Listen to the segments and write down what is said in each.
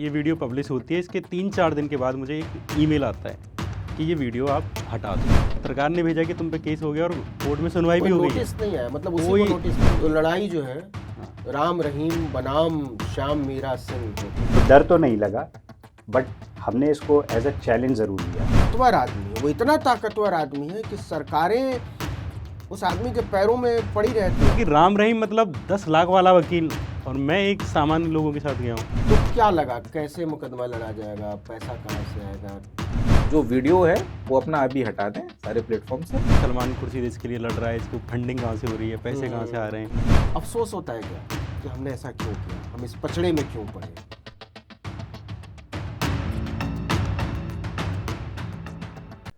ये video publish होती है, इसके 3-4 दिन के बाद मुझे एक ईमेल आता है कि ये वीडियो आप हटा दो। सरकार ने भेजा कि तुम पे केस हो गया और कोर्ट में सुनवाई भी हो गई है। नोटिस नहीं आया, मतलब उसी को नोटिस नहीं। तो लड़ाई जो है राम रहीम बनाम श्याम मीरा सिंह, तो डर तो नहीं लगा, बट हमने इसको एज अ चैलेंज ज़रूर लिया। ताकतवर आदमी है वो, इतना ताकतवर आदमी है कि सरकारें उस आदमी के पैरों में पड़ी रहती है। कि राम रहीम मतलब 10 लाख वाला वकील और मैं एक सामान्य लोगों के साथ गया हूँ। तो क्या लगा, कैसे मुकदमा लड़ा जाएगा, पैसा कहाँ से आएगा? जो वीडियो है वो अपना अभी हटा दें सारे प्लेटफॉर्म से। सलमान कुर्सी देश के लिए लड़ रहा है, इसको फंडिंग कहाँ से हो रही है, पैसे कहाँ से आ रहे हैं। अफसोस होता है क्या कि हमने ऐसा क्यों किया, हम इस पचड़े में क्यों पड़े।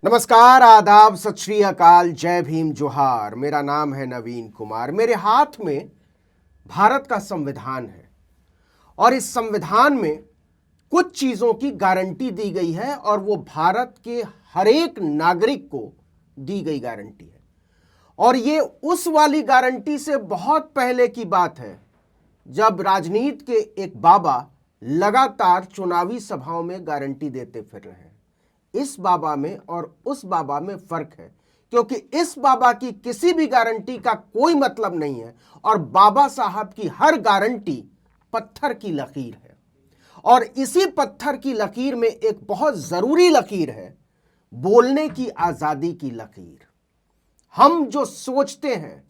नमस्कार, आदाब, सत श्री अकाल, जय भीम, जोहार। मेरा नाम है नवीन कुमार। मेरे हाथ में भारत का संविधान है और इस संविधान में कुछ चीजों की गारंटी दी गई है और वो भारत के हर एक नागरिक को दी गई गारंटी है। और ये उस वाली गारंटी से बहुत पहले की बात है जब राजनीति के एक बाबा लगातार चुनावी सभाओं में गारंटी देते फिर रहे हैं। इस बाबा में और उस बाबा में फर्क है, क्योंकि इस बाबा की किसी भी गारंटी का कोई मतलब नहीं है और बाबा साहब की हर गारंटी पत्थर की लकीर है। और इसी पत्थर की लकीर में एक बहुत जरूरी लकीर है, बोलने की आजादी की लकीर। हम जो सोचते हैं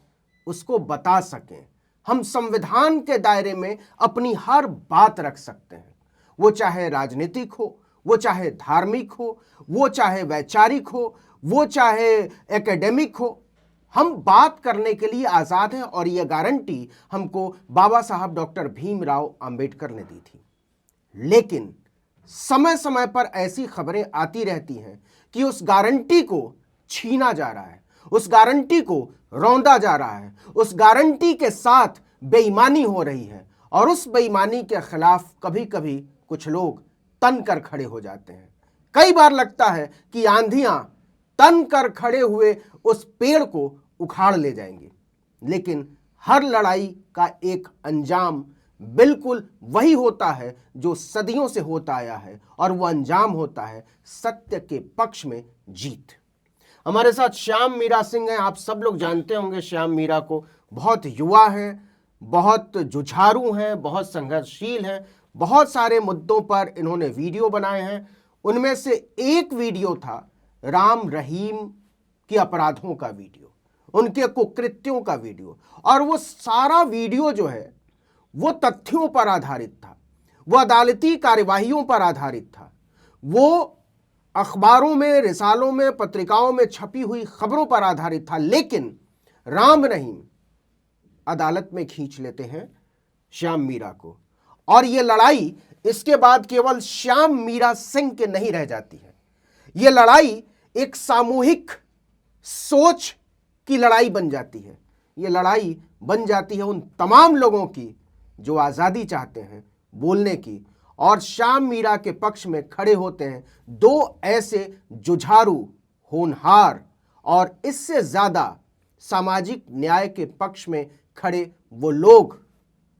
उसको बता सकें, हम संविधान के दायरे में अपनी हर बात रख सकते हैं, वो चाहे राजनीतिक हो, वो चाहे धार्मिक हो, वो चाहे वैचारिक हो, वो चाहे एकेडमिक हो। हम बात करने के लिए आज़ाद हैं और यह गारंटी हमको बाबा साहब डॉक्टर भीमराव अंबेडकर ने दी थी। लेकिन समय समय पर ऐसी खबरें आती रहती हैं कि उस गारंटी को छीना जा रहा है, उस गारंटी को रौंदा जा रहा है, उस गारंटी के साथ बेईमानी हो रही है और उस बेईमानी के खिलाफ कभी कभी कुछ लोग तन कर खड़े हो जाते हैं। कई बार लगता है कि आंधियां तन कर खड़े हुए उस पेड़ को उखाड़ ले जाएंगी, लेकिन हर लड़ाई का एक अंजाम बिल्कुल वही होता है जो सदियों से होता आया है और वह अंजाम होता है सत्य के पक्ष में जीत। हमारे साथ श्याम मीरा सिंह हैं। आप सब लोग जानते होंगे श्याम मीरा को, बहुत युवा हैं, बहुत जुझारू हैं, बहुत संघर्षशील हैं। बहुत सारे मुद्दों पर इन्होंने वीडियो बनाए हैं। उनमें से एक वीडियो था राम रहीम के अपराधों का वीडियो, उनके कुकृत्यों का वीडियो। और वो सारा वीडियो जो है वो तथ्यों पर आधारित था, वो अदालती कार्यवाहियों पर आधारित था, वो अखबारों में, रिसालों में, पत्रिकाओं में छपी हुई खबरों पर आधारित था। लेकिन राम रहीम अदालत में खींच लेते हैं श्याम मीरा को और ये लड़ाई इसके बाद केवल श्याम मीरा सिंह के नहीं रह जाती है। ये लड़ाई एक सामूहिक सोच की लड़ाई बन जाती है। ये लड़ाई बन जाती है उन तमाम लोगों की जो आज़ादी चाहते हैं बोलने की, और श्याम मीरा के पक्ष में खड़े होते हैं दो ऐसे जुझारू, होनहार और इससे ज़्यादा सामाजिक न्याय के पक्ष में खड़े वो लोग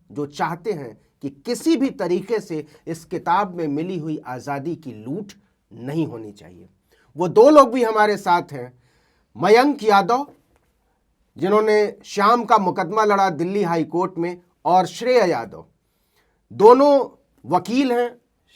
जो चाहते हैं कि किसी भी तरीके से इस किताब में मिली हुई आज़ादी की लूट नहीं होनी चाहिए। वो दो लोग भी हमारे साथ हैं। मयंक यादव, जिन्होंने श्याम का मुकदमा लड़ा दिल्ली हाई कोर्ट में, और श्रेय यादव, दोनों वकील हैं।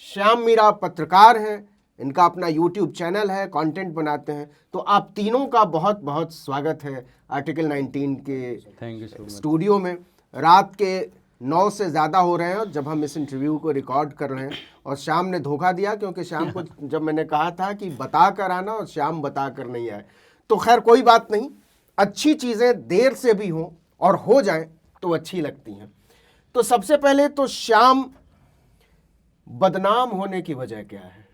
श्याम मीरा पत्रकार हैं, इनका अपना यूट्यूब चैनल है, कंटेंट बनाते हैं। तो आप तीनों का बहुत बहुत स्वागत है आर्टिकल 19 के स्टूडियो में। रात के 9 से ज़्यादा हो रहे हैं जब हम इस इंटरव्यू को रिकॉर्ड कर रहे हैं, और श्याम ने धोखा दिया क्योंकि श्याम को जब मैंने कहा था कि बता कर आना और श्याम बता कर नहीं आए। तो खैर कोई बात नहीं, अच्छी चीज़ें देर से भी हों और हो जाएं तो अच्छी लगती हैं। तो सबसे पहले तो श्याम, बदनाम होने की वजह क्या है?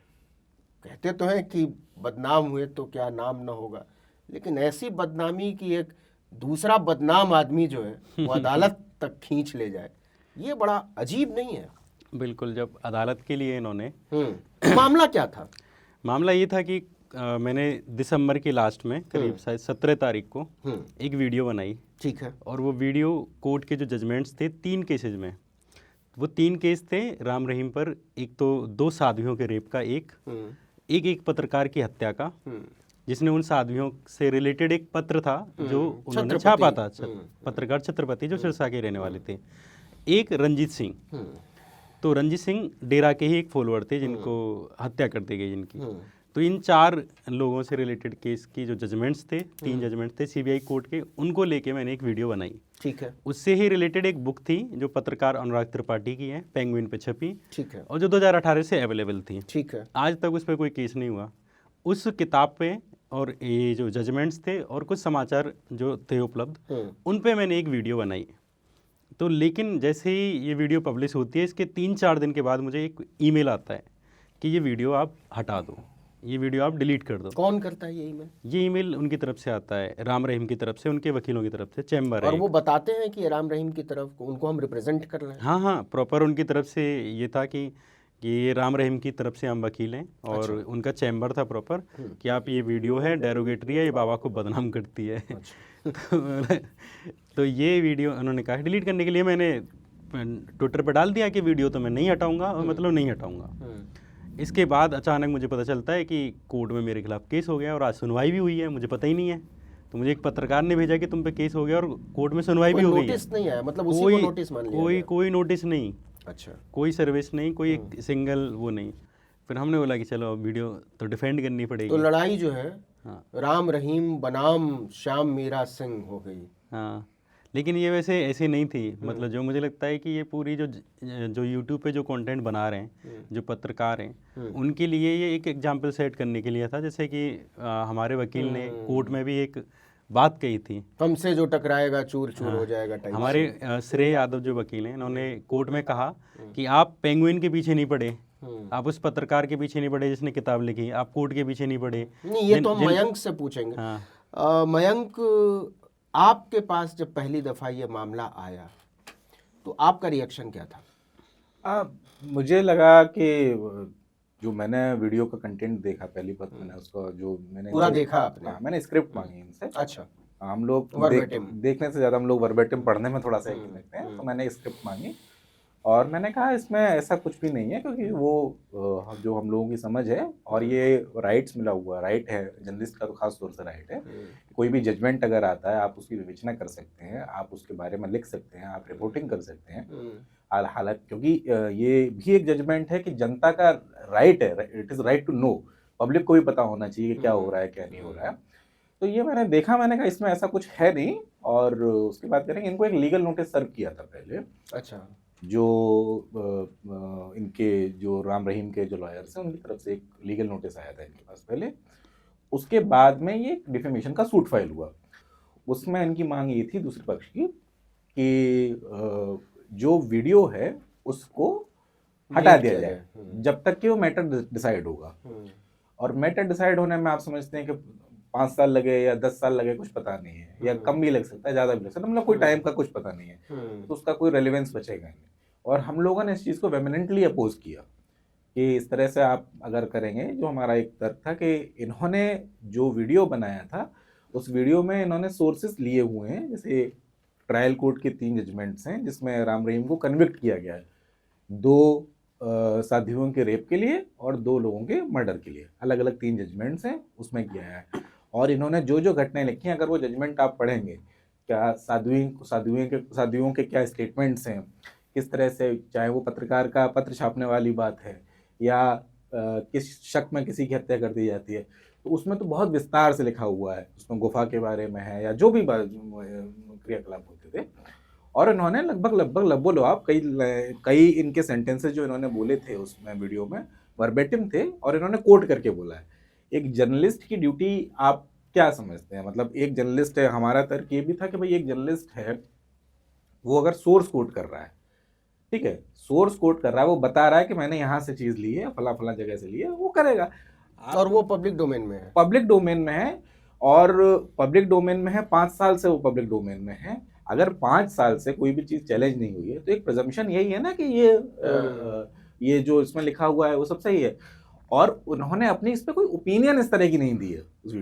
कहते तो हैं कि बदनाम हुए तो क्या नाम न होगा, लेकिन ऐसी बदनामी की एक दूसरा बदनाम आदमी जो है वो अदालत तक खींच ले जाए, ये बड़ा अजीब नहीं है? बिल्कुल। जब अदालत के लिए इन्होंने मामला क्या था? मामला ये था कि मैंने दिसंबर के लास्ट में करीब शायद 17 तारीख को एक वीडियो बनाई। ठीक है। और वो वीडियो कोर्ट के जो जजमेंट्स थे 3 केसेज में, वो 3 केस थे राम रहीम पर। एक तो 2 साध्वियों के रेप का, एक पत्रकार की हत्या का, जिसने उन साध्वियों से रिलेटेड एक पत्र था जो उन्होंने छापा था, पत्रकार छत्रपति जो सिरसा के रहने वाले थे। एक रंजीत सिंह, तो रंजीत सिंह डेरा के ही एक फॉलोअर थे जिनको हत्या कर दी गई जिनकी। तो इन 4 लोगों से रिलेटेड केस की जो जजमेंट्स थे, 3 जजमेंट थे सीबीआई कोर्ट के, उनको लेके मैंने एक वीडियो बनाई। ठीक है। उससे ही रिलेटेड एक बुक थी जो पत्रकार अनुराग त्रिपाठी की है, पेंगुइन पे छपी। ठीक है। और जो 2018 से अवेलेबल थी। ठीक है। आज तक उस पर कोई केस नहीं हुआ। उस किताब पे और ये जो जजमेंट्स थे और कुछ समाचार जो थे उपलब्ध, उन पे मैंने एक वीडियो बनाई। तो लेकिन जैसे ही ये वीडियो पब्लिश होती है, इसके 3-4 दिन के बाद मुझे एक ईमेल आता है कि ये वीडियो आप हटा दो, ये वीडियो आप डिलीट कर दो। कौन करता है ये ईमेल? ये ईमेल उनकी तरफ से आता है, राम रहीम की तरफ से, उनके वकीलों की तरफ से, चैम्बर है। और वो बताते हैं कि राम रहीम की तरफ उनको हम रिप्रेजेंट कर रहे हैं। हाँ, प्रॉपर उनकी तरफ से ये था कि ये राम रहीम की तरफ से हम वकील हैं और उनका चैम्बर था प्रॉपर कि आप ये वीडियो है डेरोगेटरी है, ये बाबा को बदनाम करती है। तो ये वीडियो उन्होंने कहा डिलीट करने के लिए। मैंने ट्विटर पर डाल दिया कि वीडियो तो मैं नहीं हटाऊंगा, और मतलब नहीं हटाऊंगा। इसके बाद अचानक मुझे पता चलता है कि कोर्ट में मेरे खिलाफ केस हो गया और आज सुनवाई भी हुई है, मुझे पता ही नहीं है। तो मुझे एक पत्रकार ने भेजा कि तुम पे केस हो गया और कोर्ट में सुनवाई भी हो गई है। नोटिस नहीं आया, मतलब उसी को नोटिस मान लिया गया। कोई नोटिस नहीं। अच्छा। कोई सर्विस नहीं, कोई एक सिंगल वो नहीं। फिर हमने बोला कि चलो वीडियो तो डिफेंड करनी पड़ेगी। तो लड़ाई जो है हाँ, राम रहीम बनाम श्याम मीरा सिंह हो गई। हाँ, लेकिन ये वैसे ऐसे नहीं थी। मतलब जो मुझे लगता है कि ये पूरी जो यूट्यूब पे जो कंटेंट बना रहे हैं, जो पत्रकार हैं, उनके लिए ये एक एग्जाम्पल सेट करने के लिए था। जैसे कि हमारे वकील ने कोर्ट में भी एक बात कही थी, हमसे जो टकराएगा चूर चूर हो जाएगा टाइप। हमारे श्रेय यादव जो वकील हैं, इन्होंने कोर्ट में कहा कि आप पेंगुइन के पीछे नहीं पड़े, आप उस पत्रकार के पीछे नहीं पड़े जिसने किताब लिखी, आप कोर्ट के पीछे नहीं पड़े। नहीं, ये तो हम मयंक से पूछेंगे। हाँ। मयंक, आपके पास जब पहली दफा ये मामला आया तो आपका रिएक्शन क्या था? मुझे लगा कि जो मैंने वीडियो का कंटेंट देखा, पहली बात मैंने उसका जो मैंने पूरा देखा आपने? हाँ, मैंने स्क्रिप्ट मांगी इनसे। अच्छा। हम लोग देखने से ज़्यादा हम लोग वर्बेटिम पढ़ने में थोड़ा सा यकीन रखते हैं, तो मैंने स्क्रिप्ट मांगी और मैंने कहा इसमें ऐसा कुछ भी नहीं है, क्योंकि वो जो हम लोगों की समझ है और ये राइट्स मिला हुआ राइट है, जर्नलिस्ट का तो खास तौर से राइट है। कोई भी जजमेंट अगर आता है आप उसकी विवेचना कर सकते हैं, आप उसके बारे में लिख सकते हैं, आप रिपोर्टिंग कर सकते हैं। हालांकि क्योंकि ये भी एक जजमेंट है कि जनता का राइट है, it is right to know, public को भी पता होना चाहिए कि क्या हो रहा है क्या नहीं हो रहा है। तो ये मैंने देखा, मैंने कहा इसमें ऐसा कुछ है नहीं। और उसके बाद करेंगे, इनको एक लीगल नोटिस सर्व किया था पहले। अच्छा। जो इनके जो राम रहीम के जो लॉयर्स हैं उनकी तरफ से एक लीगल नोटिस आया था इनके पास पहले। उसके बाद में ये डिफेमेशन का सूट फाइल हुआ। उसमें इनकी मांग ये थी दूसरे पक्ष की कि जो वीडियो है उसको हटा दिया जाए जब तक कि वो मैटर डिसाइड होगा। और मैटर डिसाइड होने में आप समझते हैं कि 5 साल लगे या 10 साल लगे, कुछ पता नहीं है, या कम भी लग सकता है, ज़्यादा भी लग सकता है, मतलब कोई टाइम का कुछ पता नहीं है, तो उसका कोई रेलेवेंस बचेगा नहीं। और हम लोगों ने इस चीज़ को वेमिनेंटली अपोज किया कि इस तरह से आप अगर करेंगे। जो हमारा एक तर्क था कि इन्होंने जो वीडियो बनाया था उस वीडियो में इन्होंने सोर्सेस लिए हुए हैं, जैसे ट्रायल कोर्ट के 3 जजमेंट्स हैं जिसमें राम रहीम को कन्विक्ट किया गया है 2 साध्वियों के रेप के लिए और 2 लोगों के मर्डर के लिए। अलग अलग 3 जजमेंट्स हैं उसमें किया है। और इन्होंने जो जो घटनाएं लिखी हैं, अगर वो जजमेंट आप पढ़ेंगे, क्या साध्वियों के क्या स्टेटमेंट्स हैं, किस तरह से, चाहे वो पत्रकार का पत्र छापने वाली बात है या किस शक में किसी की हत्या कर दी जाती है, तो उसमें तो बहुत विस्तार से लिखा हुआ है। उसमें गुफा के बारे में है या जो भी क्रियाकलाप होते थे। और इन्होंने लगभग आप कई इनके सेंटेंसेस जो इन्होंने बोले थे उसमें वीडियो में वर्बेटिम थे और इन्होंने कोट करके बोला है। एक जर्नलिस्ट की ड्यूटी आप क्या समझते हैं? मतलब एक जर्नलिस्ट है, हमारा तर्क ये भी था कि भाई एक जर्नलिस्ट है, वो अगर सोर्स कोट कर रहा है, ठीक है, सोर्स कोट कर रहा है, वो बता रहा है कि मैंने यहाँ से चीज़ ली है, फला जगह से ली है, वो करेगा। और वो पब्लिक डोमेन में है, पब्लिक डोमेन में है, और पब्लिक डोमेन में है 5 साल से वो पब्लिक डोमेन में है। अगर 5 साल से कोई भी चीज़ चैलेंज नहीं हुई है तो एक प्रिजम्पशन यही है ना कि ये जो इसमें लिखा हुआ है वो सब सही है। और उन्होंने अपनी इस पर कोई ओपिनियन इस तरह की नहीं दी है उस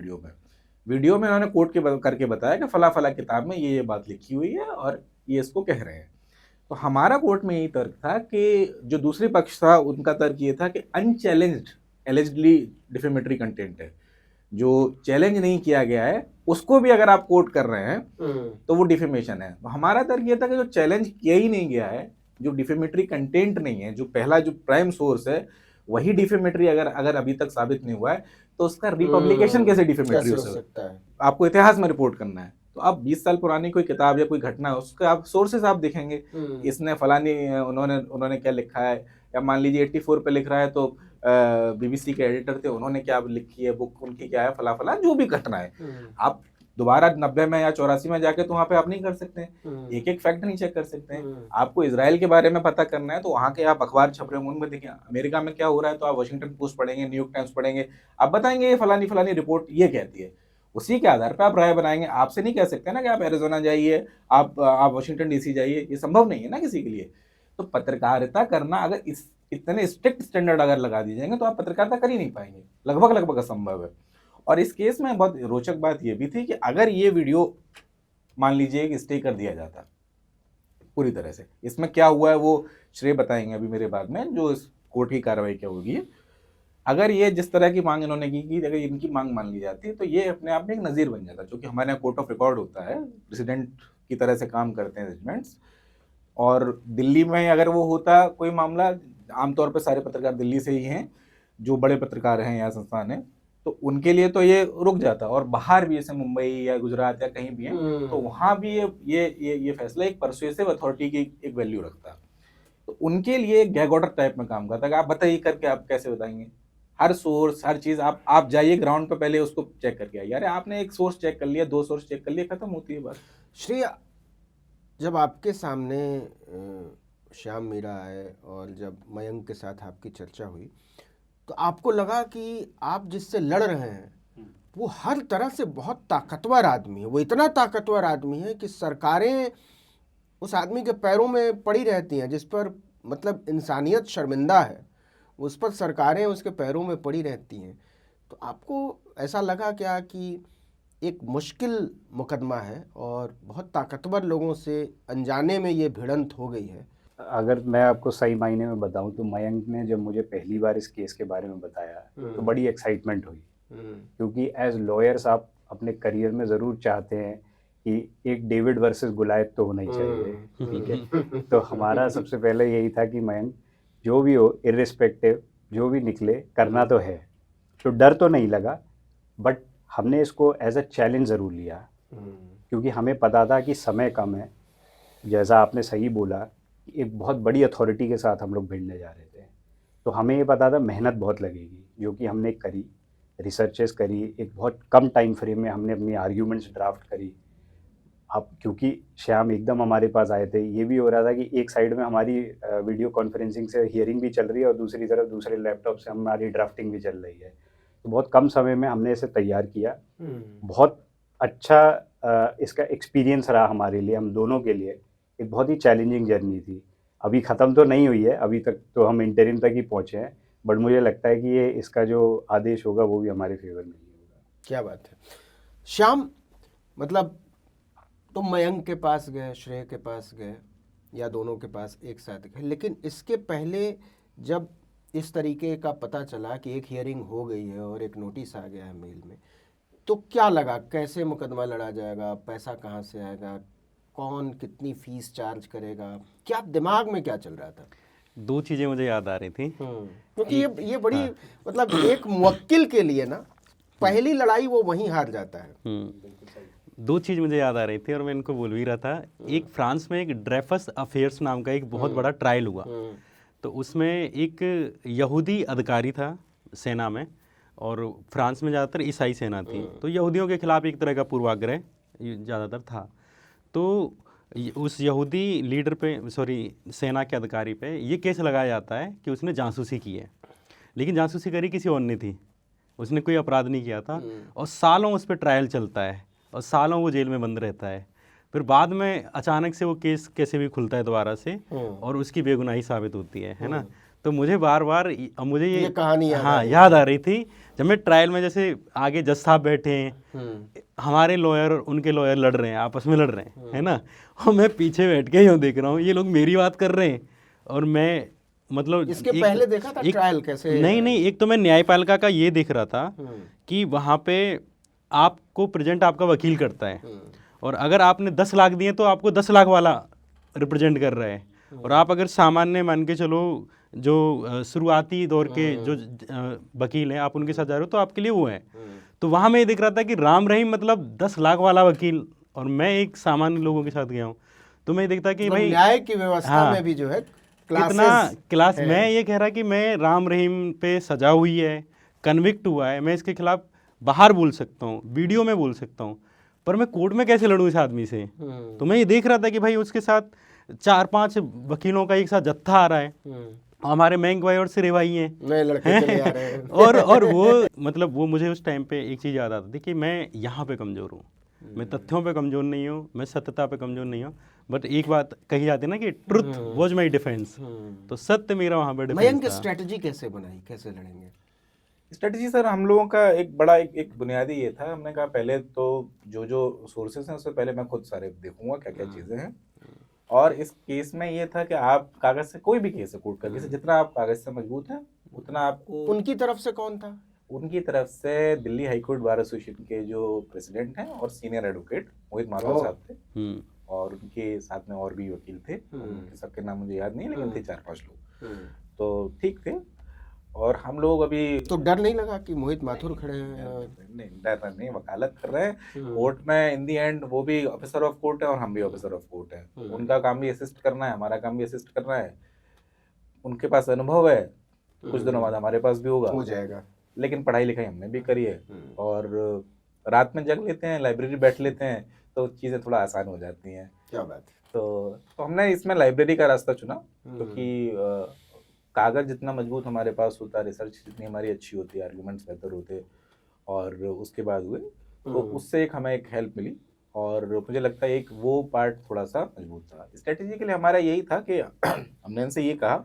वीडियो में उन्होंने कोर्ट करके बताया कि फला किताब में ये बात लिखी हुई है और ये इसको कह रहे हैं। तो हमारा कोर्ट में यही तर्क था कि जो दूसरे पक्ष था उनका तर्क ये था कि अनचैलेंज्ड एलिजिडली डिफेमेटरी कंटेंट है, जो चैलेंज नहीं किया गया है उसको भी अगर आप कोट कर रहे हैं तो वो डिफेमेशन है। तो हमारा तर्क ये था कि जो चैलेंज किया ही नहीं गया है, जो डिफेमेटरी कंटेंट नहीं है, जो पहला जो प्राइम सोर्स है वही डिफेमेटरी अगर अभी तक साबित नहीं हुआ है तो उसका रिपब्लिकेशन कैसे डिफेमेटरी हो सकता है? आपको इतिहास में रिपोर्ट करना है तो आप 20 साल पुरानी कोई किताब या कोई घटना है उसके आप सोर्सेस आप देखेंगे, इसने फलानी उन्होंने क्या लिखा है, या मान लीजिए 84 पे लिख रहा है तो बीबीसी के एडिटर थे उन्होंने क्या लिखी है बुक, उनकी क्या है, फला फला जो भी घटना है आप दोबारा 90 में या 84 में जाके तो वहाँ पे आप नहीं कर सकते हैं, एक एक फैक्ट नहीं चेक कर सकते हैं। आपको इजराइल के बारे में पता करना है तो वहाँ के आप अखबार छप रहे होंगे, उनमें देखिए अमेरिका में क्या हो रहा है तो आप वाशिंगटन पोस्ट पढ़ेंगे, न्यूयॉर्क टाइम्स पढ़ेंगे, आप बताएंगे ये फलानी फलानी रिपोर्ट ये कहती है, उसी के आधार पर आप राय बनाएंगे। आपसे नहीं कह सकते ना कि आप एरिजोना जाइए, आप वाशिंगटन डीसी जाइए, ये संभव नहीं है ना किसी के लिए। तो पत्रकारिता करना अगर इतने स्ट्रिक्ट स्टैंडर्ड अगर लगा दी जाएंगे तो आप पत्रकारिता कर ही नहीं पाएंगे, लगभग असंभव है। और इस केस में बहुत रोचक बात यह भी थी कि अगर ये वीडियो मान लीजिए कि स्टे कर दिया जाता पूरी तरह से, इसमें क्या हुआ है वो श्रेय बताएंगे अभी मेरे बाद में, जो इस कोर्ट की कार्रवाई क्या होगी। अगर ये जिस तरह की मांग इन्होंने की अगर इनकी मांग मान ली जाती है तो ये अपने आप में एक नज़ीर बन जाता, जो कि हमारे यहाँ कोर्ट ऑफ रिकॉर्ड होता है, प्रेसिडेंट की तरह से काम करते हैं जजमेंट्स। और दिल्ली में अगर वो होता कोई मामला, आमतौर पर सारे पत्रकार दिल्ली से ही हैं जो बड़े पत्रकार हैं या संस्थान हैं, तो उनके लिए तो ये रुक जाता, और बाहर भी जैसे मुंबई या गुजरात या कहीं भी है तो वहाँ भी ये फैसला एक परसुएसिव अथॉरिटी की एक वैल्यू रखता, तो उनके लिए गैग ऑर्डर टाइप में काम करता है। आप बताइए करके आप कैसे बताएंगे, हर सोर्स हर चीज आप जाइए ग्राउंड पे पहले उसको चेक करके आइए। यार आपने एक सोर्स चेक कर लिया, 2 सोर्स चेक कर लिया, खत्म होती है बात। श्री, जब आपके सामने श्याम मीरा आए और जब मयंक के साथ आपकी चर्चा हुई तो आपको लगा कि आप जिससे लड़ रहे हैं वो हर तरह से बहुत ताकतवर आदमी है, वो इतना ताकतवर आदमी है कि सरकारें उस आदमी के पैरों में पड़ी रहती हैं, जिस पर मतलब इंसानियत शर्मिंदा है उस पर सरकारें उसके पैरों में पड़ी रहती हैं। तो आपको ऐसा लगा क्या कि एक मुश्किल मुकदमा है और बहुत ताकतवर लोगों से अनजाने में ये भिड़ंत हो गई है? अगर मैं आपको सही मायने में बताऊं तो मयंक ने जब मुझे पहली बार इस केस के बारे में बताया तो बड़ी एक्साइटमेंट हुई, क्योंकि एज लॉयर्स आप अपने करियर में ज़रूर चाहते हैं कि एक डेविड वर्सेस गोलियत तो होना ही चाहिए, ठीक है। तो हमारा सबसे पहले यही था कि मयंक जो भी हो, इर्रिस्पेक्टिव जो भी निकले करना तो है, तो डर तो नहीं लगा, बट हमने इसको एज अ चैलेंज ज़रूर लिया, क्योंकि हमें पता था कि समय कम है। जैसा आपने सही बोला, एक बहुत बड़ी अथॉरिटी के साथ हम लोग भिड़ने जा रहे थे, तो हमें ये पता था मेहनत बहुत लगेगी, जो कि हमने करी, रिसर्चेस करी, एक बहुत कम टाइम फ्रेम में हमने अपनी आर्ग्यूमेंट्स ड्राफ्ट करी। अब क्योंकि श्याम एकदम हमारे पास आए थे, ये भी हो रहा था कि एक साइड में हमारी वीडियो कॉन्फ्रेंसिंग से हियरिंग भी चल रही है और दूसरी तरफ दूसरे लैपटॉप से हमारी ड्राफ्टिंग भी चल रही है, तो बहुत कम समय में हमने इसे तैयार किया। बहुत अच्छा इसका एक्सपीरियंस रहा हमारे लिए, हम दोनों के लिए एक बहुत ही चैलेंजिंग जर्नी थी। अभी ख़त्म तो नहीं हुई है, अभी तक तो हम इंटरिम तक ही पहुँचे हैं, बट मुझे लगता है कि ये इसका जो आदेश होगा वो भी हमारे फेवर में ही होगा। क्या बात है श्याम, मतलब तुम मयंक के पास गए, श्रेय के पास गए, या दोनों के पास एक साथ गए, लेकिन इसके पहले जब इस तरीके का पता चला कि एक हियरिंग हो गई है और एक नोटिस आ गया है मेल में, तो क्या लगा, कैसे मुकदमा लड़ा जाएगा, पैसा कहाँ से आएगा, कौन कितनी फीस चार्ज करेगा, क्या दिमाग में क्या चल रहा था? 2 चीज़ें मुझे याद आ रही थी, क्योंकि ये बड़ी मतलब एक मुवक्किल के लिए ना पहली लड़ाई वो वहीं हार जाता है। 2 चीज़ मुझे याद आ रही थी और मैं इनको बोल भी रहा था। एक फ्रांस में एक ड्रेफस अफेयर्स नाम का एक बहुत बड़ा ट्रायल हुआ, तो उसमें एक यहूदी अधिकारी था सेना में, और फ्रांस में ज़्यादातर ईसाई सेना थी, तो यहूदियों के खिलाफ एक तरह का पूर्वाग्रह ज़्यादातर था। तो उस यहूदी लीडर पे, सेना के अधिकारी पे ये केस लगाया जाता है कि उसने जासूसी की है, लेकिन जासूसी करी किसी और ने थी, उसने कोई अपराध नहीं किया था, और सालों उस पर ट्रायल चलता है और सालों वो जेल में बंद रहता है। फिर बाद में अचानक से वो केस कैसे भी खुलता है दोबारा से और उसकी बेगुनाही साबित होती है ना। तो मुझे बार बार मुझे ये कहानी याद आ रही थी, जब मैं ट्रायल में, जैसे आगे जज साहब बैठे हैं, हमारे लॉयर और उनके लॉयर लड़ रहे हैं, आपस में लड़ रहे हैं, है ना, और मैं पीछे बैठ के यूँ देख रहा हूँ, ये लोग मेरी बात कर रहे हैं और मैं मतलब इसके पहले देखा था ट्रायल कैसे? नहीं, एक तो मैं न्यायपालिका का ये देख रहा था कि वहाँ पे आपको प्रेजेंट आपका वकील करता है, और अगर आपने 10 लाख दिए तो आपको 10 लाख वाला रिप्रेजेंट कर रहा है, और आप अगर सामान्य मान के चलो जो शुरुआती दौर के जो वकील हैं, आप उनके साथ जा रहे हो तो आपके लिए वो है। तो वहाँ मैं ये देख रहा था कि राम रहीम मतलब 10 लाख वाला वकील, और मैं एक सामान्य लोगों के साथ गया हूँ, तो मैं देखता कि भाई न्याय की व्यवस्था हाँ, में भी जो है कितना क्लास। मैं ये कह रहा कि मैं राम रहीम पे सजा हुई है, कन्विक्ट हुआ है, मैं इसके खिलाफ बाहर बोल सकता हूँ, वीडियो में बोल सकता हूँ, पर मैं कोर्ट में कैसे लड़ूँ इस आदमी से? तो मैं ये देख रहा था कि भाई उसके साथ 4-5 वकीलों का एक साथ जत्था आ रहा है, हमारे मयंक भाई और सिरे भाई हैं, नए लड़के चले आ रहे हैं। और वो मतलब वो मुझे उस टाइम पे एक चीज़ याद आती थी कि मैं यहाँ पे कमज़ोर हूँ, मैं तथ्यों पे कमज़ोर नहीं हूँ, मैं सत्यता पे कमज़ोर नहीं हूँ, बट एक बात कही जाती है ना कि ट्रुथ वॉज माई डिफेंस, तो सत्य मेरा वहाँ पे डिफेंस मयंक था। स्ट्रेटजी कैसे बनाई, कैसे लड़ेंगे? स्ट्रेटजी सर हम लोगों का एक बड़ा एक बुनियादी ये था, हमने कहा पहले तो जो सोर्सेस हैं उससे पहले मैं खुद सारे देखूंगा क्या क्या चीज़ें हैं, और इस केस में ये था कि आप कागज से, कोई भी केस है कोर्ट का केस, जितना आप कागज से मजबूत हैं उतना आपको। उनकी तरफ से कौन था? उनकी तरफ से दिल्ली हाईकोर्ट बार एसोसिएशन के जो प्रेसिडेंट हैं और सीनियर एडवोकेट मोहित माथुर साहब थे, और उनके साथ में और भी वकील थे, उनके सबके नाम मुझे याद नहीं, लेकिन थे 4-5 लोग, तो ठीक थे। और हम लोग अभी तो डर नहीं लगा कि मोहित माथुर खड़े हैं? नहीं, डर नहीं, वकालत कर रहे हैं कोर्ट में, इन दी एंड वो भी ऑफिसर ऑफ कोर्ट है और हम भी ऑफिसर ऑफ कोर्ट है, उनका काम भी असिस्ट करना है, हमारा काम भी असिस्ट करना है, उनके पास अनुभव है, कुछ दिनों बाद हमारे पास भी होगा, हो जाएगा। लेकिन पढ़ाई लिखाई हमने भी करी है, और रात में जग लेते हैं, लाइब्रेरी बैठ लेते हैं, तो चीज़ें थोड़ा आसान हो जाती हैं। क्या बात है। तो हमने इसमें लाइब्रेरी का रास्ता चुना, क्योंकि कागज जितना मजबूत हमारे पास होता, रिसर्च जितनी हमारी अच्छी होती, आर्गुमेंट्स बेहतर होते, और उसके बाद हुए, तो उससे एक हमें एक हेल्प मिली, और मुझे लगता है एक वो पार्ट थोड़ा सा मजबूत था। स्ट्रेटेजी के लिए हमारा यही था कि हमने इनसे ये कहा,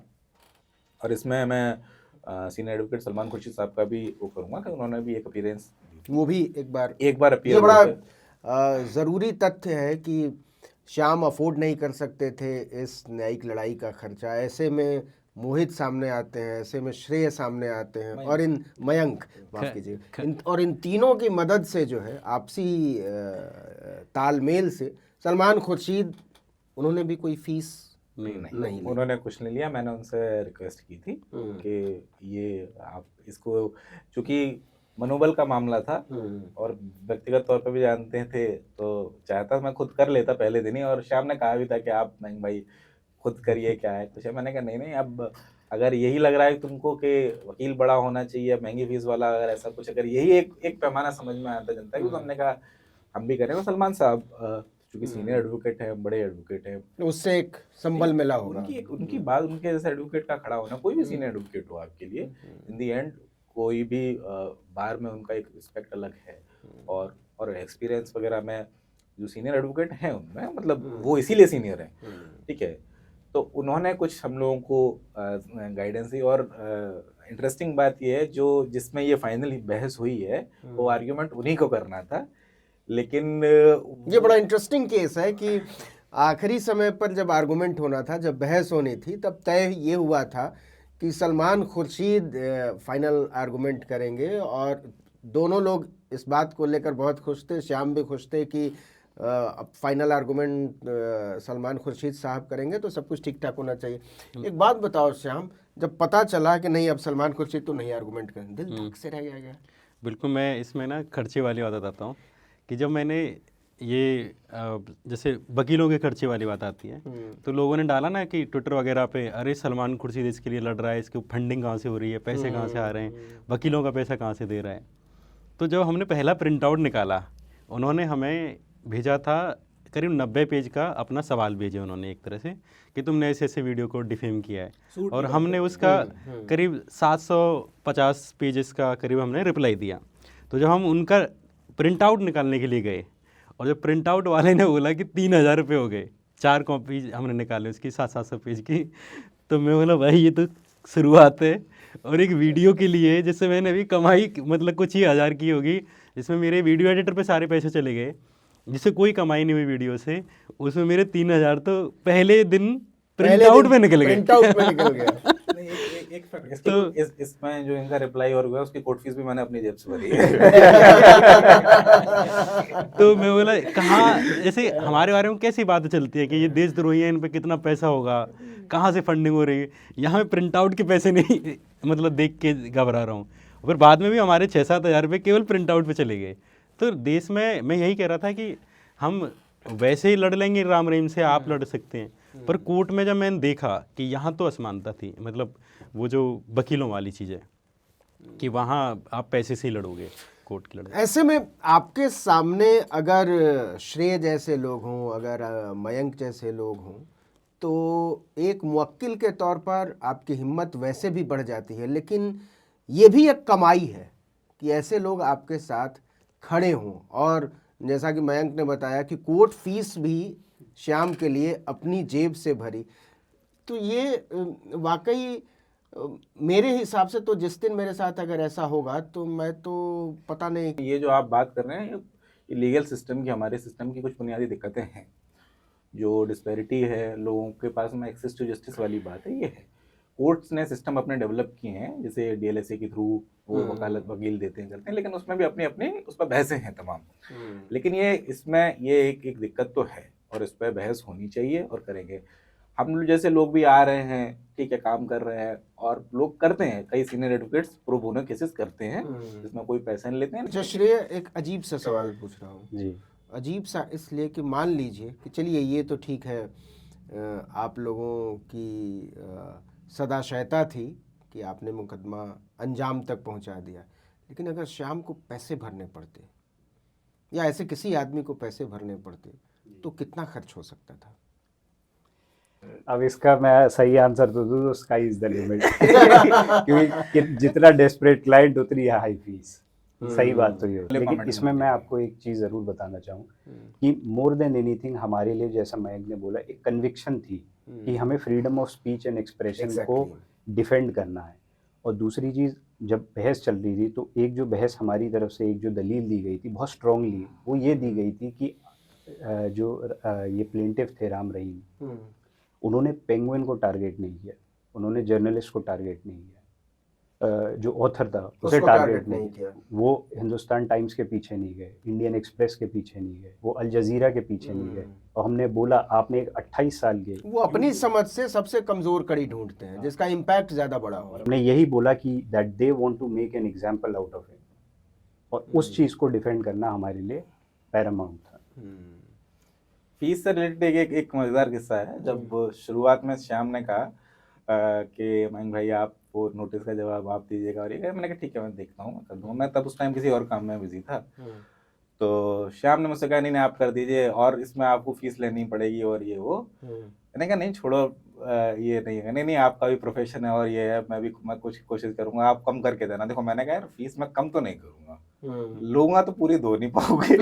और इसमें मैं सीनियर एडवोकेट सलमान खुर्शीद साहब का भी वो करूँगा कि उन्होंने भी एक अपीयरेंस, वो भी एक बार अपीयर। ये बड़ा ज़रूरी तथ्य है कि श्याम अफोर्ड नहीं कर सकते थे इस न्यायिक लड़ाई का खर्चा, ऐसे में मोहित सामने आते हैं, ऐसे में श्रेय सामने आते हैं, और इन मयंक, माफ कीजिए, और इन तीनों की मदद से जो है आपसी तालमेल से सलमान खुर्शीद, उन्होंने भी कोई फीस नहीं, उन्होंने कुछ नहीं लिया। मैंने उनसे रिक्वेस्ट की थी कि ये आप इसको, चूँकि मनोबल का मामला था और व्यक्तिगत तौर पर भी जानते थे, तो चाहता मैं खुद कर लेता पहले दिन ही, और श्याम ने कहा भी था कि आप नहीं भाई खुद करिए, क्या है कुछ है। मैंने कहा नहीं, अब अगर यही लग रहा है तुमको कि वकील बड़ा होना चाहिए, महंगी फीस वाला, अगर ऐसा कुछ, अगर यही एक पैमाना समझ में आता जनता की, तो हमने कहा हम भी करें। सलमान साहब चूँकि सीनियर एडवोकेट है, बड़े एडवोकेट है, उससे एक संबल मिला होगा। उनकी बात, उनके जैसे एडवोकेट का खड़ा होना, कोई भी सीनियर एडवोकेट हो आपके लिए, इन दी एंड कोई भी बार में उनका एक रिस्पेक्ट अलग है, और एक्सपीरियंस वगैरह में जो सीनियर एडवोकेट हैं उनमें, मतलब वो इसीलिए सीनियर हैं, ठीक है। तो उन्होंने कुछ हम लोगों को गाइडेंस दी, और इंटरेस्टिंग बात ये है, जो जिसमें ये फाइनली बहस हुई है, वो आर्ग्यूमेंट उन्हीं को करना था, लेकिन ये बड़ा इंटरेस्टिंग केस है कि आखिरी समय पर जब आर्गुमेंट होना था, जब बहस होनी थी, तब तय ये हुआ था कि सलमान खुर्शीद फाइनल आर्गुमेंट करेंगे, और दोनों लोग इस बात को लेकर बहुत खुश थे, श्याम भी खुश थे कि अब फाइनल आर्गुमेंट सलमान खुर्शीद साहब करेंगे तो सब कुछ ठीक ठाक होना चाहिए। एक बात बताओ श्याम, जब पता चला कि नहीं अब सलमान खुर्शीद तो नहीं आर्गुमेंट करेंगे, दिल धक से रह गया? बिल्कुल, मैं इसमें ना खर्चे वाली बात बताता हूँ कि जब मैंने ये जैसे वकीलों के खर्चे वाली बात आती है, तो लोगों ने डाला ना कि ट्विटर वगैरह पे, अरे सलमान खुर्शीद इसके लिए लड़ रहा है, इसकी फंडिंग कहाँ से हो रही है, पैसे कहाँ से आ रहे हैं, वकीलों का पैसा कहाँ से दे रहा है। तो जब हमने पहला प्रिंट आउट निकाला, उन्होंने हमें भेजा था करीब 90 पेज का अपना सवाल भेजे उन्होंने, एक तरह से कि तुमने ऐसे ऐसे वीडियो को डिफेम किया है, और हमने उसका करीब 750 पेजेस का करीब हमने रिप्लाई दिया। तो जब हम उनका प्रिंट आउट निकालने के लिए गए, और जब प्रिंट आउट वाले ने बोला कि 3000 रुपये हो गए, 4 कॉपी हमने निकाले उसकी 700 पेज की, तो मैं बोला भाई ये तो शुरुआत है, और एक वीडियो के लिए जिससे मैंने अभी कमाई मतलब कुछ ही हज़ार की होगी, जिसमें मेरे वीडियो एडिटर पे सारे पैसे चले गए, जिससे कोई कमाई नहीं हुई वीडियो से, उसमें मेरे 3000 तो पहले दिन प्रिंट आउट में निकल गए। प्रिंट आउट में निकल गया। नहीं, एक फैक्ट तो इसमें जो इनका रिप्लाई और हुआ उसकी कोर्ट फीस भी मैंने अपनी जेब से भरी है। तो मैं बोला कहाँ, जैसे हमारे बारे में कैसी बातें चलती है कि ये देशद्रोही है, इन पे कितना पैसा होगा, कहाँ से फंडिंग हो रही है, यहाँ मैं प्रिंट आउट के पैसे नहीं मतलब देख के घबरा रहा हूँ। फिर बाद में भी हमारे 6-7 हज़ार रुपये केवल प्रिंट आउट पे चले गए। तो देश में मैं यही कह रहा था कि हम वैसे ही लड़ लेंगे राम रहीम से, आप लड़ सकते हैं, पर कोर्ट में जब मैंने देखा कि यहाँ तो असमानता थी, मतलब वो जो वकीलों वाली चीज़ है कि वहाँ आप पैसे से ही लड़ोगे कोर्ट की लड़ाई। ऐसे में आपके सामने अगर श्रेय जैसे लोग हों, अगर मयंक जैसे लोग हों, तो एक मुवक्किल के तौर पर आपकी हिम्मत वैसे भी बढ़ जाती है, लेकिन ये भी एक कमाई है कि ऐसे लोग आपके साथ खड़े हों। और जैसा कि मयंक ने बताया कि कोर्ट फीस भी श्याम के लिए अपनी जेब से भरी, तो ये वाकई मेरे हिसाब से तो जिस दिन मेरे साथ अगर ऐसा होगा तो मैं तो पता नहीं। ये जो आप बात कर रहे हैं, ये लीगल सिस्टम की, हमारे सिस्टम की कुछ बुनियादी दिक्कतें हैं। जो डिस्पैरिटी है, लोगों के पास में एक्सेस टू जस्टिस वाली बात है, ये है। कोर्ट्स ने सिस्टम अपने डेवलप किए हैं, जैसे डीएलएसए के थ्रू वो वकालत वकील देते हैं, करते हैं, लेकिन उसमें भी अपनी अपनी उस पर बहसें हैं तमाम। लेकिन ये इसमें ये एक दिक्कत तो है और इस पर बहस होनी चाहिए और करेंगे। हम जैसे लोग भी आ रहे हैं, ठीक है, काम कर रहे हैं और लोग करते हैं, कई senior advocates pro bono cases करते हैं जिसमें कोई पैसा नहीं लेते हैं। अच्छा श्रेय, एक अजीब सा सवाल पूछ रहा हूँ जी। अजीब सा इसलिए कि मान लीजिए कि चलिए ये तो ठीक है, आप लोगों की सदाशयता थी कि आपने मुकदमा अंजाम तक पहुंचा दिया, लेकिन अगर श्याम को पैसे भरने पड़ते या ऐसे किसी आदमी को पैसे भरने पड़ते तो कितना खर्च हो सकता था? अब इसका मैं सही आंसर तो दूँ तो स्काई इज द लिमिट, क्योंकि जितना डेस्परेट क्लाइंट उतनी हाई फीस। सही बात तो ये है। लेकिन इसमें मैं आपको एक चीज़ ज़रूर बताना चाहूँ कि मोर देन एनीथिंग हमारे लिए, जैसा मयंक ने बोला, एक कन्विक्शन थी कि हमें freedom of speech and expression को डिफेंड करना है। और दूसरी चीज़, जब बहस चल रही थी तो एक जो बहस हमारी तरफ से एक जो दलील दी गई थी बहुत स्ट्रांगली, वो ये दी गई थी कि ये प्लेंटिफ थे राम रहीम, उन्होंने पेंगुइन को टारगेट नहीं किया, उन्होंने जर्नलिस्ट को टारगेट नहीं किया, जो ऑथर था उसे टारगेट नहीं किया, वो हिंदुस्तान टाइम्स के पीछे नहीं गए, इंडियन एक्सप्रेस के पीछे नहीं गए, वो अल जजीरा के पीछे नहीं गए। और हमने बोला आपने एक 28 साल के, वो अपनी समझ से सबसे कमजोर कड़ी ढूंढते हैं जिसका इम्पैक्ट ज्यादा बड़ा हो। हमने यही बोला कि that they want to make an example out of it, और उस चीज़ को डिफेंड करना हमारे लिए पैरामाउंट था। फीस से रिलेटेड एक मजेदार किस्सा है। जब शुरुआत में श्याम ने कहा कि मयंक भाई आप वो नोटिस का जवाब आप दीजिएगा, और ये मैंने कहा ठीक है मैं देखता हूँ, मैं कर दूँगा। मैं तब उस टाइम किसी और काम में बिजी था, तो श्याम ने मुझसे कहा नहीं आप कर दीजिए और इसमें आपको फीस लेनी पड़ेगी और ये वो। मैंने कहा नहीं छोड़ो, ये नहीं है, नहीं आपका भी प्रोफेशन है और ये है, मैं कुछ कोशिश करूँगा, आप कम करके देना। देखो मैंने कहा यार फीस मैं कम तो नहीं करूँगा, लूंगा तो पूरी दो नहीं पाओगे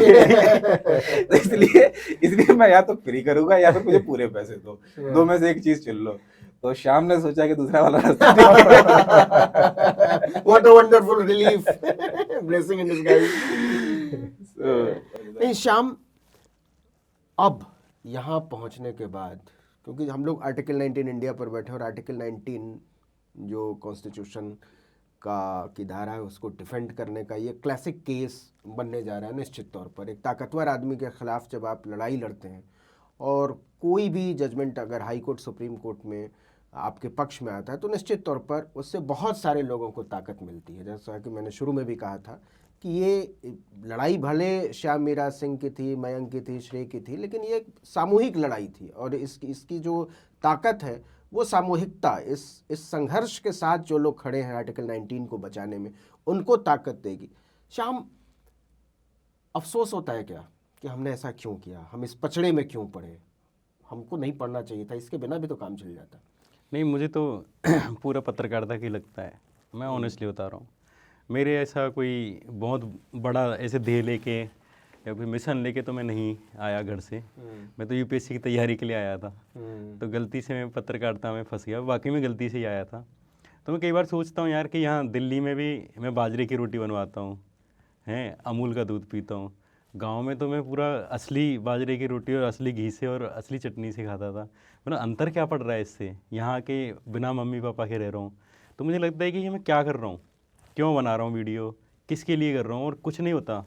तो इसलिए मैं या तो फ्री करूंगा या फिर मुझे पूरे पैसे दो में से एक चीज चुन लो। तो श्याम ने सोचा कि दूसरा वाला रास्ता what a wonderful relief, blessing in disguise. नहीं श्याम, अब यहाँ पहुँचने के बाद, क्योंकि हम लोग आर्टिकल 19 इंडिया पर बैठे और आर्टिकल 19 जो कॉन्स्टिट्यूशन की धारा है उसको डिफेंड करने का ये क्लासिक केस बनने जा रहा है। निश्चित तौर पर एक ताकतवर आदमी के खिलाफ जब आप लड़ाई लड़ते हैं और कोई भी जजमेंट अगर हाई कोर्ट सुप्रीम कोर्ट में आपके पक्ष में आता है तो निश्चित तौर पर उससे बहुत सारे लोगों को ताकत मिलती है। जैसा कि मैंने शुरू में भी कहा था कि ये लड़ाई भले श्याम मीरा सिंह की थी, मयंक की थी, श्रेय की थी, लेकिन ये एक सामूहिक लड़ाई थी और इसकी जो ताकत है वो सामूहिकता, इस संघर्ष के साथ जो लोग खड़े हैं आर्टिकल 19 को बचाने में, उनको ताकत देगी। श्याम, अफसोस होता है क्या कि हमने ऐसा क्यों किया, हम इस पचड़े में क्यों पड़े, हमको नहीं पढ़ना चाहिए था, इसके बिना भी तो काम चल जाता। नहीं, मुझे तो पूरा पत्रकारिता की लगता है, मैं ऑनेस्टली बता रहा हूँ। मेरे ऐसा कोई बहुत बड़ा ऐसे ध्येय लेके या कोई मिशन लेके तो मैं नहीं आया घर से। मैं तो यूपीएससी की तैयारी के लिए आया था, तो गलती से मैं पत्रकारिता में फंस गया, वाकई में गलती से ही आया था। तो मैं कई बार सोचता हूँ यार कि यहाँ दिल्ली में भी मैं बाजरे की रोटी बनवाता हूँ, हैं, अमूल का दूध पीता हूँ। गांव में तो मैं पूरा असली बाजरे की रोटी और असली घी से और असली चटनी से खाता था। मतलब अंतर क्या पड़ रहा है इससे, यहाँ के बिना मम्मी पापा के रह रहा हूँ। तो मुझे लगता है कि ये मैं क्या कर रहा हूँ, क्यों बना रहा हूँ वीडियो, किसके लिए कर रहा हूँ, और कुछ नहीं होता।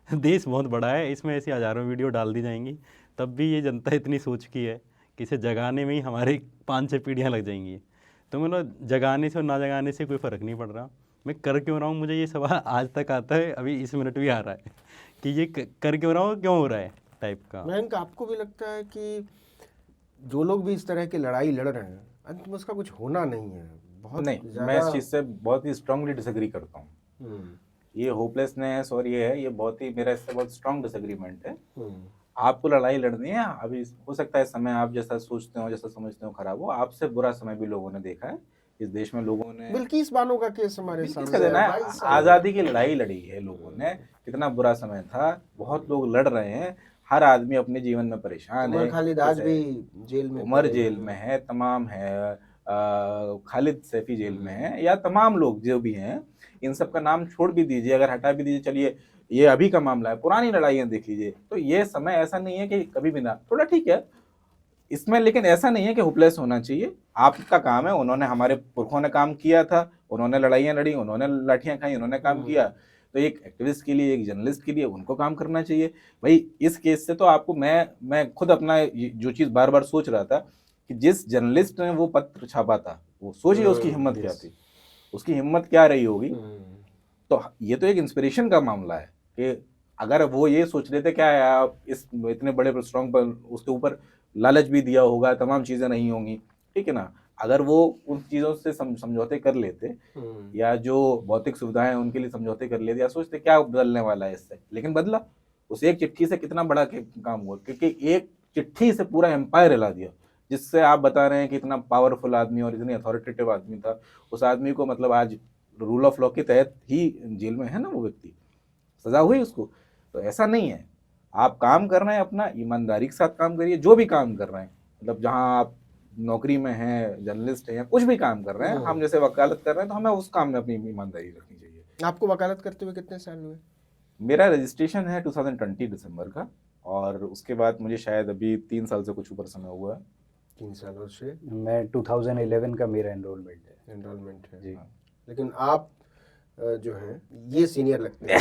देश बहुत बड़ा है, इसमें ऐसी हज़ारों वीडियो डाल दी जाएंगी, तब भी ये जनता इतनी सोच की है कि इसे जगाने में ही हमारे 5-6 पीढ़ियाँ लग जाएंगी। तो मतलब जगाने से और ना जगाने से कोई फ़र्क नहीं पड़ रहा। मैं कर क्यों रहा हूँ, मुझे ये सवाल आज तक आता है, अभी इस मिनट भी आ रहा है कि ये कर क्यों रहा हूँ, क्यों हो रहा है टाइप का। मयंक, आपको भी लगता है कि जो लोग भी इस तरह की लड़ाई लड़ रहे हैं अंत में उसका कुछ होना नहीं है? बहुत नहीं, मैं इस चीज़ से बहुत ही स्ट्रांगली डिसएग्री करता हूँ। ये होपलेसनेस और ये है, ये बहुत ही मेरा इससे बहुत स्ट्रांग डिसएग्रीमेंट है। आपको लड़ाई लड़नी है, अभी हो सकता है समय आप जैसा सोचते हो, जैसा समझते हो खराब हो, आपसे बुरा समय भी लोगों ने देखा है इस देश में। लोगों ने बिल्किस बानो का केस हमारे बिल्किस सामने का देना है, है, 22 साल आज़ादी की लड़ाई लड़ी है लोगों ने, कितना बुरा समय था, बहुत लोग लड़ रहे हैं, हर आदमी अपने जीवन में परेशान है। उमर खालिद आज जैसे भी जेल में उमर पड़े जेल हैं। में है, तमाम है, खालिद सैफी जेल में है, या तमाम लोग जो भी हैं, इन सब का नाम छोड़ भी दीजिए, अगर हटा भी दीजिए, चलिए ये अभी का मामला है, पुरानी लड़ाइयाँ देख लीजिए। तो ये समय ऐसा नहीं है कि कभी भी ना, थोड़ा ठीक है इसमें, लेकिन ऐसा नहीं है कि होपलेस होना चाहिए। आपका काम है, उन्होंने, हमारे पुरखों ने काम किया था, उन्होंने लड़ाइयाँ लड़ी, उन्होंने लाठियाँ खाई, उन्होंने काम किया। तो एक एक्टिविस्ट के लिए, एक जर्नलिस्ट के लिए उनको काम करना चाहिए भाई। इस केस से तो आपको, मैं खुद अपना जो चीज़ बार बार सोच रहा था कि जिस जर्नलिस्ट ने वो पत्र छापा था, वो सोचिए उसकी हिम्मत क्या थी, उसकी हिम्मत क्या रही होगी। तो ये तो एक इंस्पिरेशन का मामला है कि अगर वो ये सोच रहे थे क्या है, आप इस इतने बड़े स्ट्रॉन्ग पर, उसके ऊपर लालच भी दिया होगा, तमाम चीज़ें नहीं होंगी, ठीक है ना। अगर वो उन चीज़ों से समझौते कर लेते, या जो भौतिक सुविधाएं हैं उनके लिए समझौते कर लेते, या सोचते क्या बदलने वाला है इससे, लेकिन बदला। उस एक चिट्ठी से कितना बड़ा काम हुआ, क्योंकि एक चिट्ठी से पूरा एम्पायर हिला दिया, जिससे आप बता रहे हैं कि इतना पावरफुल आदमी और इतनी अथॉरिटेटिव आदमी था, उस आदमी को मतलब आज रूल ऑफ लॉ के तहत ही जेल में है ना वो व्यक्ति, सजा हुई उसको। तो ऐसा नहीं है, आप काम कर रहे हैं अपना, ईमानदारी के साथ काम करिए, जो भी काम कर रहे हैं, मतलब जहां आप नौकरी में हैं, जर्नलिस्ट हैं, या कुछ भी काम कर रहे हैं, हम जैसे वकालत कर रहे हैं, तो हमें उस काम में अपनी ईमानदारी रखनी चाहिए। आपको वकालत करते हुए कितने साल हुए? मेरा रजिस्ट्रेशन है 2020 दिसंबर का, और उसके बाद मुझे शायद अभी 3 साल से कुछ ऊपर समय हुआ है। 3 सालों से। मैं 2011 का मेरा एनरोलमेंट है जी। हाँ। लेकिन आप जो है ये सीनियर लगते हैं।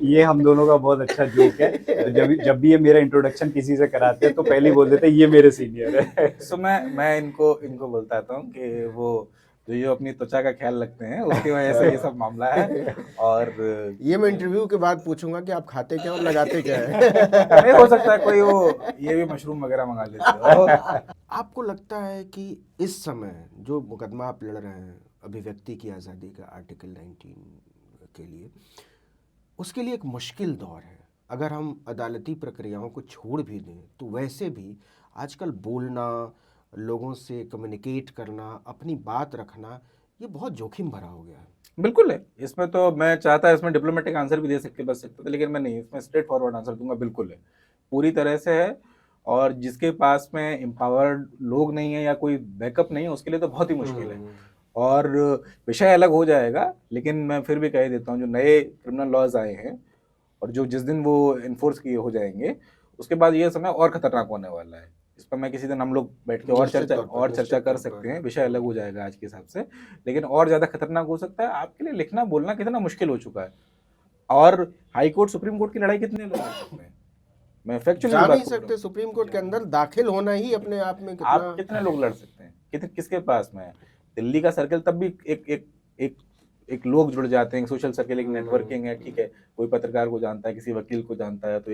ये हम दोनों का बहुत अच्छा जोक है। तो जब भी ये मेरा इंट्रोडक्शन किसी से कराते हैं तो पहले ही बोल देते हैं ये मेरे सीनियर है। सो मैं इनको बोलता हूँ कि वो जो अपनी त्वचा का ख्याल रखते हैं, उसकी वजह से ये सब मामला है। और ये मैं इंटरव्यू के बाद पूछूंगा कि आप खाते क्या और लगाते क्या है। नहीं, हो सकता है कोई वो ये भी मशरूम वगैरह मंगा लेते हो। आपको लगता है कि इस समय जो मुकदमा आप लड़ रहे हैं अभिव्यक्ति की आज़ादी का आर्टिकल 19 के लिए, उसके लिए एक मुश्किल दौर है? अगर हम अदालती प्रक्रियाओं को छोड़ भी दें तो वैसे भी आजकल बोलना, लोगों से कम्युनिकेट करना, अपनी बात रखना, ये बहुत जोखिम भरा हो गया है। बिल्कुल है, इसमें तो मैं चाहता इसमें डिप्लोमेटिक आंसर भी दे सकते बच सकते थे, लेकिन मैं नहीं, इसमें स्ट्रेट फॉरवर्ड आंसर दूंगा, बिल्कुल है, पूरी तरह से है। और जिसके पास में एम्पावर्ड लोग नहीं है या कोई बैकअप नहीं है, उसके लिए तो बहुत ही मुश्किल है। और विषय अलग हो जाएगा, लेकिन मैं फिर भी कह देता हूँ, जो नए क्रिमिनल लॉज आए हैं और जो जिस दिन वो इन्फोर्स किए हो जाएंगे, उसके बाद ये समय और खतरनाक होने वाला है। इस पर मैं किसी दिन हम लोग बैठ के और चर्चा कर सकते हैं, विषय अलग हो जाएगा आज के हिसाब से, लेकिन और ज़्यादा खतरनाक हो सकता है। आपके लिए लिखना बोलना कितना मुश्किल हो चुका है, और हाई कोर्ट सुप्रीम कोर्ट की लड़ाई कितने लोग लड़ सकते हैं, मैं फैक्चुअली जा नहीं सकते। सुप्रीम कोर्ट के अंदर दाखिल होना ही अपने आप में आप कितने लोग लड़ सकते हैं, किसके पास में है? दिल्ली का सर्कल तब भी एक लोग जुड़ जाते हैं, सोशल सर्कल, एक नेटवर्किंग है, ठीक है, कोई पत्रकार को जानता है, किसी वकील को जानता है, तो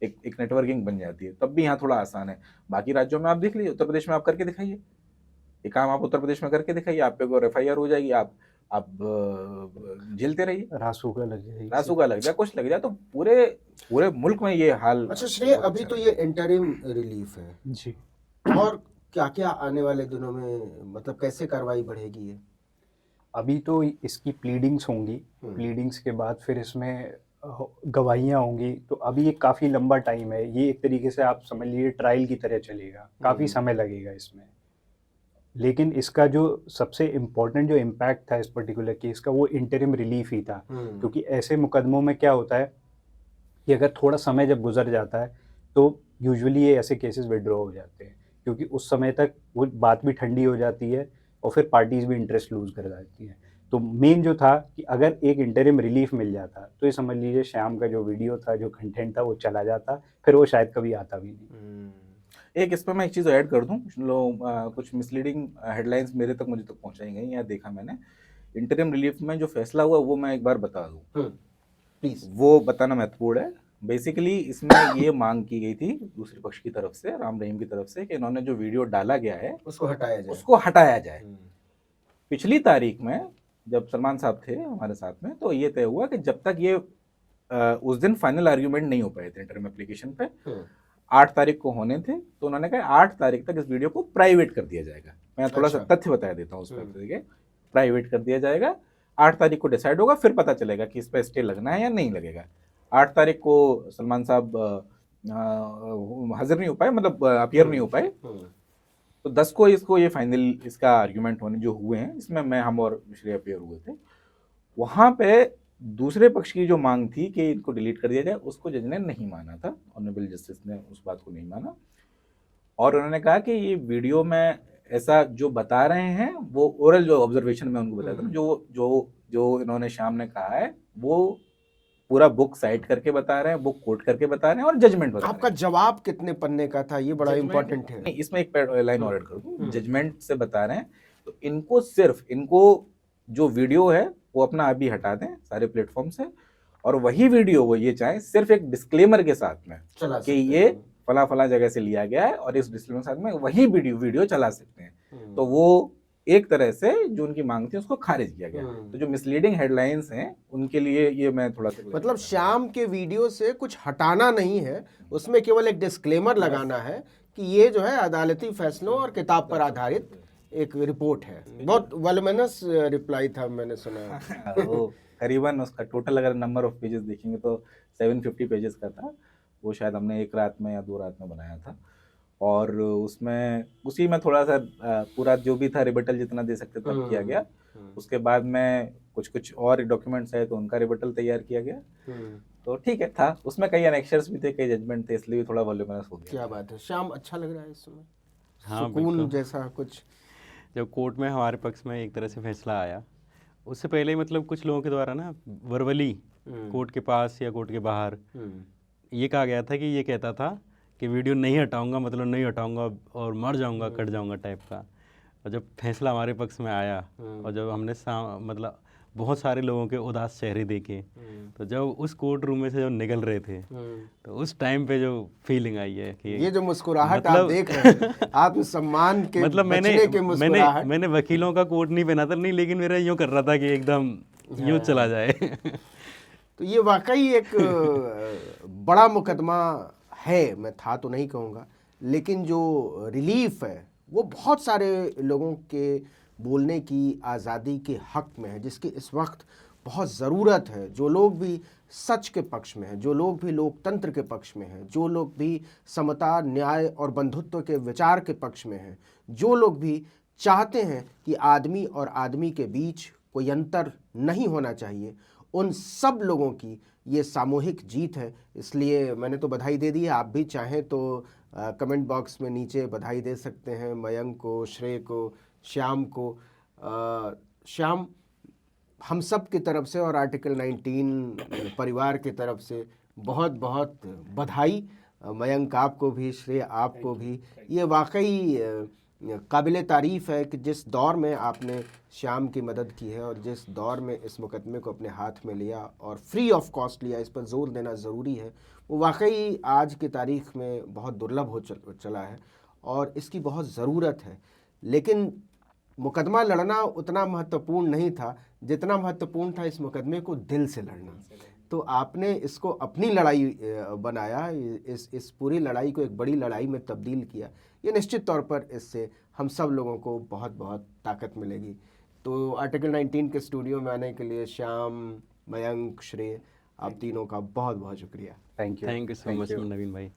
एक नेटवर्किंग बन जाती है, तब भी यहाँ थोड़ा आसान है। बाकी राज्यों में आप देख लीजिए, उत्तर प्रदेश में आप करके दिखाइए, ये काम आप उत्तर प्रदेश में करके दिखाइए, आप पे को FIR हो जाएगी, आप झेलते रहिए, रासू का लग जाए, कुछ लग जाए, तो पूरे मुल्क में ये हाल। अच्छा श्रेय, अभी तो ये इंटरिम रिलीफ है जी, और क्या क्या आने वाले दिनों में, मतलब कैसे कार्रवाई बढ़ेगी ये? अभी तो इसकी प्लीडिंग्स होंगी, प्लीडिंग्स के बाद फिर इसमें गवाहियाँ होंगी, तो अभी ये काफ़ी लंबा टाइम है, ये एक तरीके से आप समझ लीजिए ट्रायल की तरह चलेगा, काफ़ी समय लगेगा इसमें। लेकिन इसका जो सबसे इम्पोर्टेंट जो इम्पैक्ट था इस पर्टिकुलर केस का वो इंटरिम रिलीफ ही था, क्योंकि ऐसे मुकदमों में क्या होता है कि अगर थोड़ा समय जब गुजर जाता है तो यूजुअली ये ऐसे केसेस विड्रॉ हो जाते हैं, क्योंकि उस समय तक वो बात भी ठंडी हो जाती है और फिर पार्टीज भी इंटरेस्ट लूज कर जाती हैं। तो मेन जो था कि अगर एक इंटरिम रिलीफ मिल जाता तो ये समझ लीजिए श्याम का जो वीडियो था, जो कंटेंट था, वो चला जाता, फिर वो शायद कभी आता भी नहीं। एक इस पर मैं एक चीज़ ऐड कर दूं, कुछ लोग कुछ मिसलीडिंग हेडलाइंस मुझे तक पहुंचाई गई या देखा मैंने। इंटरिम रिलीफ में जो फैसला हुआ वो मैं एक बार बता दूं, प्लीज। वो बताना महत्वपूर्ण है। बेसिकली इसमें ये मांग की गई थी दूसरे पक्ष की तरफ से, राम रहीम की तरफ से, कि इन्होंने जो वीडियो डाला गया है उसको हटाया जाए। पिछली तारीख में जब सलमान साहब थे हमारे साथ में, तो ये तय हुआ कि जब तक ये उस दिन फाइनल आर्ग्यूमेंट नहीं हो पाए थे इंटरिम एप्लीकेशन पे, 8 तारीख को होने थे, तो उन्होंने कहा 8 तारीख तक इस वीडियो को प्राइवेट कर दिया जाएगा। मैं थोड़ा सा तथ्य बता देता हूँ उस पर, प्राइवेट कर दिया जाएगा। 8 तारीख को डिसाइड होगा, फिर पता चलेगा कि इस पर स्टे लगना है या नहीं लगेगा। 8 तारीख को सलमान साहब हाजिर नहीं हो पाए, मतलब अपीयर नहीं हो पाए, तो 10 को इसको ये फाइनल इसका आर्ग्यूमेंट होने जो हुए हैं, इसमें हम और श्रेय अपीयर हुए थे। वहाँ पे दूसरे पक्ष की जो मांग थी कि इनको डिलीट कर दिया जाए, उसको जज ने नहीं माना था, ऑनरेबल जस्टिस ने उस बात को नहीं माना, और उन्होंने कहा कि ये वीडियो में ऐसा जो बता रहे हैं वो ओरल जो ऑब्जर्वेशन में उनको बताया था, जो इन्होंने श्याम ने कहा है वो पूरा बुक साइट करके बता रहे हैं, बुक कोट करके बता रहे हैं और जजमेंट बता रहे हैं। आपका जवाब कितने पन्ने का था, ये बड़ा इंपॉर्टेंट है। इसमें एक लाइन और ऐड कर दूं, जजमेंट से बता रहे हैं, तो इनको जो वीडियो है वो अपना अभी हटा दें सारे प्लेटफॉर्म से, और वही वीडियो वो ये चाहें सिर्फ एक डिस्क्लेमर के साथ में कि ये फला जगह से लिया गया है, और इस डिस्क्लेमर के साथ में वही वीडियो चला सकते हैं। तो वो एक तरह से जो उनकी मांग थी उसको खारिज किया गया। तो जो मिसलीडिंग हेडलाइंस हैं उनके लिए ये मैं थोड़ा सा, मतलब श्याम के वीडियो से कुछ हटाना नहीं है, उसमें केवल एक डिस्क्लेमर लगाना है कि ये जो है अदालती फैसलों और किताब पर आधारित एक रिपोर्ट है। बहुत वॉल्यूमिनस रिप्लाई था, मैंने सुना। वो करीबन उसका टोटल अगर नंबर ऑफ पेजेस देखेंगे तो 750 पेजेस का था। वो शायद हमने 1 रात में या 2 रात में बनाया था, और उसमें उसी में थोड़ा सा पूरा जो भी था रिबटल जितना दे सकते थे किया गया। उसके बाद में कुछ और डॉक्यूमेंट्स है तो उनका रिबटल तैयार किया गया। तो ठीक है, था उसमें कई एनेक्शर्स भी थे, कई जजमेंट थे, इसलिए थोड़ा वॉल्यूमिनस हो गया। क्या बात है श्याम, अच्छा लग रहा है इस समय? हाँ, सुकून जैसा कुछ? जब कोर्ट में हमारे पक्ष में एक तरह से फैसला आया, उससे पहले मतलब कुछ लोगों के द्वारा ना वर्बली कोर्ट के पास या कोर्ट के बाहर ये कहा गया था कि ये कहता था कि वीडियो नहीं हटाऊंगा, मतलब नहीं हटाऊंगा और मर जाऊंगा, कट जाऊंगा टाइप का। और जब फैसला हमारे पक्ष में आया और जब हमने मतलब बहुत सारे लोगों के उदास चेहरे देखे, तो जब उस कोर्ट रूम में से जब निकल रहे थे तो उस टाइम पे जो फीलिंग आई है कि ये जो मुस्कुराहट आप देख रहे हैं, आत्मसम्मान के मतलब मैंने वकीलों का कोट नहीं पहना था, नहीं, लेकिन मेरा यूँ कर रहा था कि एकदम यूँ चला जाए। तो ये वाकई एक बड़ा मुकदमा है, मैं था तो नहीं कहूँगा, लेकिन जो रिलीफ है वो बहुत सारे लोगों के बोलने की आज़ादी के हक में है, जिसकी इस वक्त बहुत ज़रूरत है। जो लोग भी सच के पक्ष में हैं, जो लोग भी लोकतंत्र के पक्ष में हैं, जो लोग भी समता, न्याय और बंधुत्व के विचार के पक्ष में हैं, जो लोग भी चाहते हैं कि आदमी और आदमी के बीच कोई अंतर नहीं होना चाहिए, उन सब लोगों की ये सामूहिक जीत है। इसलिए मैंने तो बधाई दे दी है, आप भी चाहें तो कमेंट बॉक्स में नीचे बधाई दे सकते हैं मयंक को, श्रेय को, श्याम को। श्याम, हम सब की तरफ से और आर्टिकल 19 परिवार की तरफ से बहुत बहुत बधाई। मयंक आपको भी, श्रेय आपको भी। ये वाकई काबिल तारीफ़ है कि जिस दौर में आपने श्याम की मदद की है और जिस दौर में इस मुकदमे को अपने हाथ में लिया और फ्री ऑफ कॉस्ट लिया, इस पर जोर देना ज़रूरी है। वो वाकई आज की तारीख़ में बहुत दुर्लभ हो चला है और इसकी बहुत ज़रूरत है। लेकिन मुकदमा लड़ना उतना महत्वपूर्ण नहीं था जितना महत्वपूर्ण था इस मुकदमे को दिल से लड़ना। तो आपने इसको अपनी लड़ाई बनाया, इस पूरी लड़ाई को एक बड़ी लड़ाई में तब्दील किया। ये निश्चित तौर पर इससे हम सब लोगों को बहुत बहुत ताकत मिलेगी। तो आर्टिकल 19 के स्टूडियो में आने के लिए श्याम, मयंक, श्रेय, आप तीनों का बहुत बहुत शुक्रिया। थैंक यू सो मच नवीन भाई।